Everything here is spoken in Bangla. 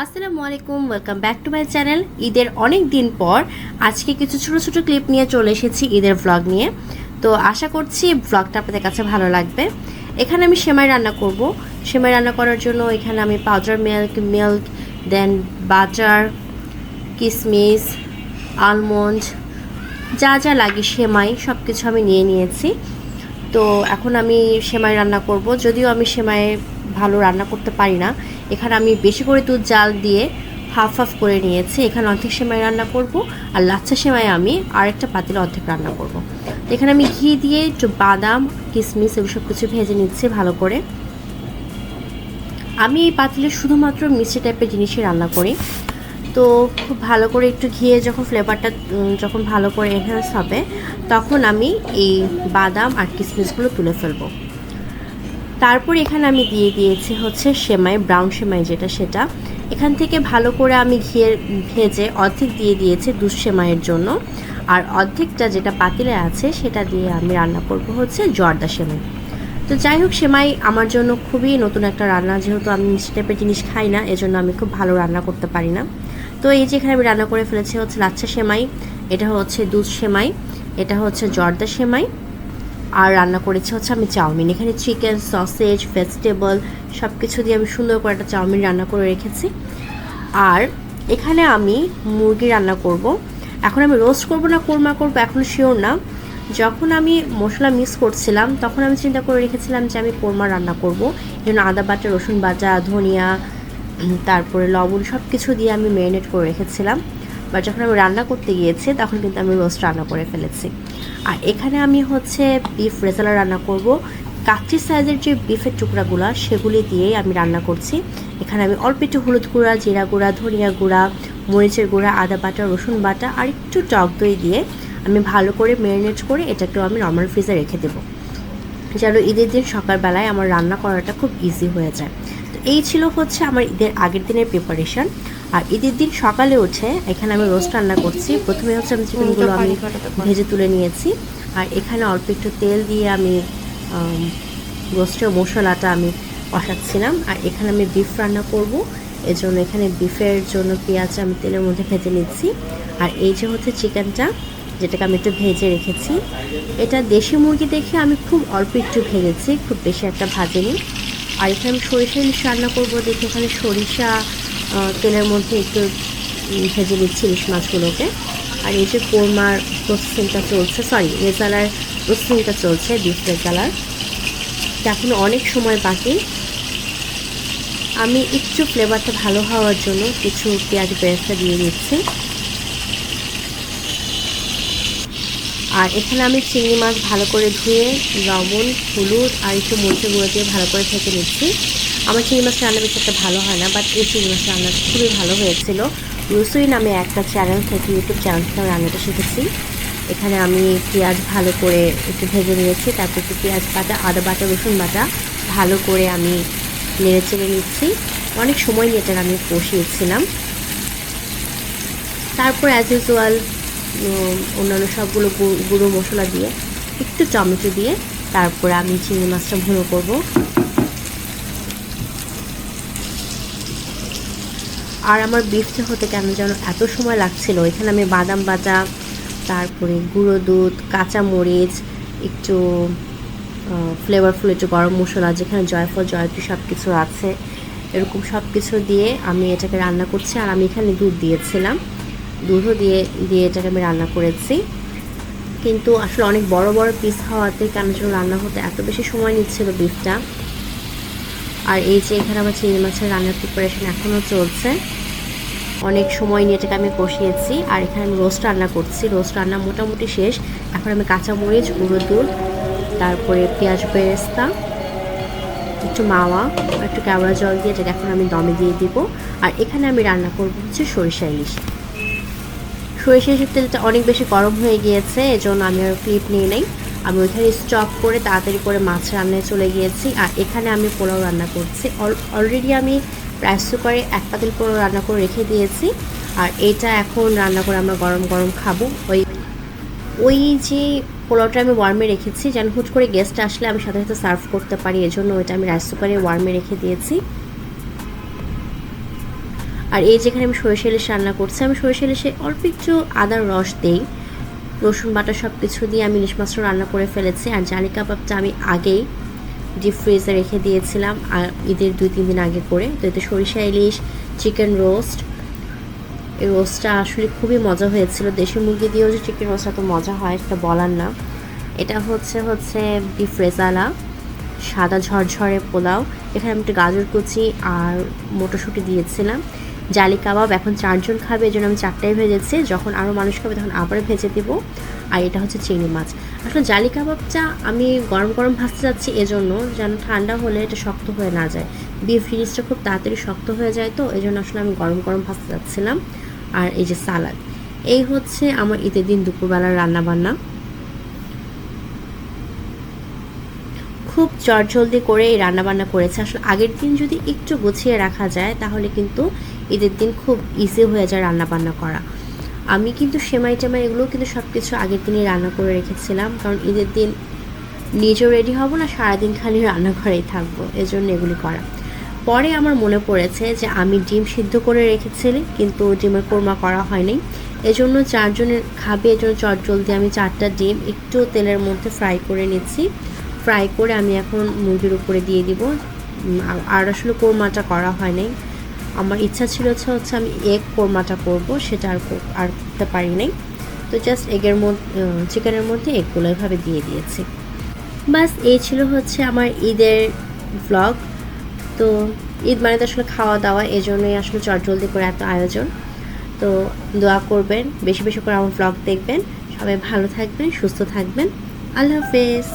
আসসালামু আলাইকুম, welcome back to my channel. ঈদের অনেক দিন পর আজকে কিছু ছোটো ছোটো ক্লিপ নিয়ে চলে এসেছি ঈদের ভ্লগ নিয়ে। তো আশা করছি ভ্লগটা আপনাদের কাছে ভালো লাগবে। এখানে আমি সেমাই রান্না করব। সেমাই রান্না করার জন্য এখানে আমি পাউডার মিল্ক দেন বাটার, কিশমিশ, আলমন্ড, যা যা লাগে সেমাই সব কিছু আমি নিয়ে নিয়েছি। তো এখন আমি সেমাই রান্না করব। যদিও আমি সেমাই ভালো রান্না করতে পারি না, এখানে আমি বেশি করে দুধ জাল দিয়ে হাফ হাফ করে নিয়েছি। এখানে অর্ধেক সেমাই রান্না করব, আর লাচ্ছা সেমাই আমি আরেকটা পাতিলে অর্ধেক রান্না করব। এখানে আমি ঘি দিয়ে একটু বাদাম, কিশমিশ এগুলো সব কিছু ভেজে নিচ্ছি ভালো করে। আমি এই পাতিলে শুধুমাত্র মিষ্টি টাইপের জিনিসই রান্না করি। তো খুব ভালো করে একটু ঘিয়ে যখন ফ্লেভারটা যখন ভালো করে এনহ্যান্স হবে, তখন আমি এই বাদাম আর কিশমিশগুলো তুলে ফেলবো। তারপর এখানে আমি দিয়ে দিয়েছি হচ্ছে সেমাই, ব্রাউন সেমাই যেটা সেটা। এখান থেকে ভালো করে আমি ঘিয়ে ভেজে অর্ধেক দিয়ে দিয়েছি দুধ সেমাইয়ের জন্য, আর অর্ধেকটা যেটা পাতিলে আছে সেটা দিয়ে আমি রান্না করব হচ্ছে জর্দা সেমাই। তো যাই হোক, সেমাই আমার জন্য খুবই নতুন একটা রান্না, যেহেতু আমি মিষ্টি টাইপের জিনিস খাই না, এজন্য আমি খুব ভালো রান্না করতে পারি না। তো এই যে এখানে আমি রান্না করে ফেলেছি হচ্ছে লাচ্ছা সেমাই, এটা হচ্ছে দুধ সেমাই, এটা হচ্ছে জর্দা সেমাই, আর রান্না করেছি হচ্ছে আমি চাউমিন। এখানে চিকেন, সসেজ, ভেজিটেবল সব কিছু দিয়ে আমি সুন্দর করে একটা চাউমিন রান্না করে রেখেছি। আর এখানে আমি মুরগি রান্না করব। এখন আমি রোস্ট করব না কোরমা করব এখন শিওর না। যখন আমি মশলা মিক্স করছিলাম তখন আমি চিন্তা করে রেখেছিলাম যে আমি কোরমা রান্না করব। এই জন্য আদা বাটা, রসুন বাটা, ধনিয়া, তারপরে লবণ সব কিছু দিয়ে আমি ম্যারিনেট করে রেখেছিলাম। বাট যখন আমি রান্না করতে গিয়েছি তখন কিন্তু আমি রোস্ট রান্না করে ফেলেছি। আর এখানে আমি হচ্ছে বিফ রেজালা রান্না করব। কাচ্চি সাইজের যে বিফের টুকরাগুলো সেগুলি দিয়েই আমি রান্না করছি। এখানে আমি অল্প একটু হলুদ গুঁড়া, জিরা গুঁড়া, ধনিয়া গুঁড়া, মরিচের গুঁড়া, আদা বাটা, রসুন বাটা আর একটু টক দই দিয়ে আমি ভালো করে ম্যারিনেট করে এটাকেও আমি নর্মাল ফ্রিজে রেখে দেবো, যেন ঈদের দিন সকালবেলায় আমার রান্না করাটা খুব ইজি হয়ে যায়। তো এই ছিল হচ্ছে আমার ঈদের আগের দিনের প্রিপারেশন। আর ঈদের দিন সকালে উঠে এখানে আমি রোস্ট রান্না করছি। প্রথমে হচ্ছে আমি চিকেনগুলো আমি ভেজে তুলে নিয়েছি, আর এখানে অল্প একটু তেল দিয়ে আমি রোস্টের মশলাটা আমি কষাচ্ছিলাম। আর এখানে আমি বিফ রান্না করব, এজন্য এখানে বিফের জন্য পেঁয়াজ আমি তেলের মধ্যে ভেজে নিচ্ছি। আর এই যে হচ্ছে চিকেনটা, যেটাকে আমি একটু ভেজে রেখেছি। এটা দেশি মুরগি দেখে আমি খুব অল্প একটু ভেজেছি, খুব বেশি একটা ভাজিনি। আর এখানে আমি সরিষা ইলিশ রান্না করবো দেখে এখানে সরিষা তেলের মধ্যে একটু ভেজে নিচ্ছি ইলিশ মাছগুলোকে। আর এই যে কোরমার প্রসেসিংটা চলছে, রেজালার প্রসেসিংটা চলছে, বিফ রেজালার। এখন অনেক সময় বাকি। আমি একটু ফ্লেভারটা ভালো হওয়ার জন্য কিছু পেঁয়াজ বেরেস্তা দিয়ে দিচ্ছি। আর এখানে আমি চিংড়ি মাছ ভালো করে ধুয়ে লবণ, হলুদ আর একটু মরিচের গুঁড়ো দিয়ে ভালো করে ঢেকে নিচ্ছি। আমার চিংড়ি মাছ রান্না বেশি একটা ভালো হয় না, বাট এই চিংড়ি মাছ রান্না খুবই ভালো হয়েছিল। রুসুই নামে একটা চ্যানেল থেকে, ইউটিউব চ্যানেল থেকে আমি রান্নাটা শিখেছি। এখানে আমি পেঁয়াজ ভালো করে একটু ভেজে নিয়েছি, তারপর একটু পেঁয়াজ বাটা, আদা বাটা, রসুন বাটা ভালো করে আমি নেড়ে চেড়ে নিচ্ছি। অনেক সময় নিয়ে এটাকে আমি কষিয়েছিলাম। তারপর অ্যাজ ইউজুয়াল অন্যান্য সবগুলো গুঁড়ো মশলা দিয়ে একটু টমেটো দিয়ে তারপরে আমি চিংড়ি মাছটা ভুনো করব। আর আমার বিফটা হতে কেন যেন এত সময় লাগছিল। এখানে আমি বাদাম বাটা, তারপরে গুঁড়ো দুধ, কাঁচা মরিচ, একটু ফ্লেভারফুল একটু গরম মশলা, যেখানে জয়ফল, জয়ত্রী সব কিছু আছে, এরকম সব কিছু দিয়ে আমি এটাকে রান্না করছি। আর আমি এখানে দুধ দিয়েছিলাম, দুধও দিয়ে এটাকে আমি রান্না করেছি। কিন্তু আসলে অনেক বড় বড় পিস হওয়াতে কেন যেন রান্না হতে এত বেশি সময় নিচ্ছিল বিফটা। আর এই যে এখানে আমার চিংড়ি মাছের রান্নার প্রিপারেশন এখনও চলছে। অনেক সময় নিয়ে এটাকে আমি কষিয়েছি। আর এখানে আমি রোস্ট রান্না করছি। রোস্ট রান্না মোটামুটি শেষ। এখন আমি কাঁচামরিচ, গুঁড়ো দুধ, তারপরে পেঁয়াজ বেরেস্তা, একটু মাওয়া, একটু কেওড়া জল দিয়ে এটাকে এখন আমি দমে দিয়ে দিব। আর এখানে আমি রান্না করব হচ্ছে সরিষা ইলিশ। সরিষা ইলিশের তেলটা অনেক বেশি গরম হয়ে গিয়েছে, এজন্য আমি আর ক্লিপ নিয়ে নেই। আমি ওইখানে স্টপ করে তাড়াতাড়ি করে মাছ রান্নায় চলে গিয়েছি। আর এখানে আমি পোলাও রান্না করছি। অলরেডি আমি রাইস কুকারে এক পাতিল পোলাও রান্না করে রেখে দিয়েছি। আর এটা এখন রান্না করে আমরা গরম গরম খাবো। ওই যে পোলাওটা আমি ওয়ার্মে রেখেছি, যেন হুট করে গেস্ট আসলে আমি সাথে সাথে সার্ভ করতে পারি, এজন্য ওইটা আমি রাইস কুকারে ওয়ার্মে রেখে দিয়েছি। আর এই যেখানে আমি সরিষা ইলিশ রান্না করছি, আমি সরিষা ইলিশে অল্প একটু আদার রস দেই, রসুন বাটা সব কিছু দিয়ে আমি ইলিশ মাছটা রান্না করে ফেলেছি। আর জালি কাবাবটা আমি আগেই ডিপ ফ্রিজে রেখে দিয়েছিলাম আর ঈদের 2-3 দিন আগে করে। তো এতে সরিষা ইলিশ, চিকেন রোস্ট, এই রোস্টটা আসলে খুবই মজা হয়েছিল। দেশি মুরগি দিয়েও যে চিকেন রোস্টটা তো মজা হয় সেটা বলার না। এটা হচ্ছে বিফ রেজালা, সাদা ঝরঝরে পোলাও, এখানে আমি একটু গাজর কুচি আর মটরশুঁটি দিয়েছিলাম। জালি কাবাব এখন 4 জন খাবে, এই জন্য আমি 4টাই ভেজেছি, যখন আরও মানুষ খাবে তখন আবার ভেজে দিব। আর এটা হচ্ছে চিংড়ি মাছ। আসলে জালি কাবাবটা আমি গরম গরম ভাজতে যাচ্ছি এজন্য যেন ঠান্ডা হলে এটা শক্ত হয়ে না যায়। বিফ জিনিসটা খুব তাড়াতাড়ি শক্ত হয়ে যায়, তো এই জন্য আসলে আমি গরম গরম ভাজতে যাচ্ছিলাম। আর এই যে সালাদ, এই হচ্ছে আমার ঈদের দিন দুপুরবেলার রান্নাবান্না। খুব চটজলদি করে এই রান্নাবান্না করেছে। আসলে আগের দিন যদি একটু গুছিয়ে রাখা যায় তাহলে কিন্তু ঈদের দিন খুব ইজি হয়ে যায় রান্নাবান্না করা। আমি কিন্তু সেমাই টেমাই এগুলো কিন্তু সব কিছু আগের দিনই রান্না করে রেখেছিলাম, কারণ ঈদের দিন নিজেও রেডি হব না, সারাদিন খালি রান্নাঘরেই থাকবো, এজন্য এগুলি করা। পরে আমার মনে পড়েছে যে আমি ডিম সিদ্ধ করে রেখেছিলাম কিন্তু ডিমের কোরমা করা হয়নি, এজন্য 4 জনের খাবে, এজন্য চটজলদি আমি 4টা ডিম একটু তেলের মধ্যে ফ্রাই করে নিচ্ছি। ফ্রাই করে আমি এখন মুরগির উপরে দিয়ে দিব। আর আসলে কোরমাটা করা হয়নি, আমার ইচ্ছা ছিল হচ্ছে আমি এগ কোরমাটা করব, সেটা আর করতে পারি নাই। তো জাস্ট এগের মধ্যে চিকেনের মধ্যে এগগুলো এভাবে দিয়ে দিয়েছি। বাস এই ছিল হচ্ছে আমার ঈদের ভ্লগ। তো ঈদ মানে তো আসলে খাওয়া দাওয়া, এজন্যই আসলে চটজলদি করে এত আয়োজন। তো দোয়া করবেন, বেশি বেশি করে আমার ভ্লগ দেখবেন। সবাই ভালো থাকবেন, সুস্থ থাকবেন। আল্লাহ হাফেজ।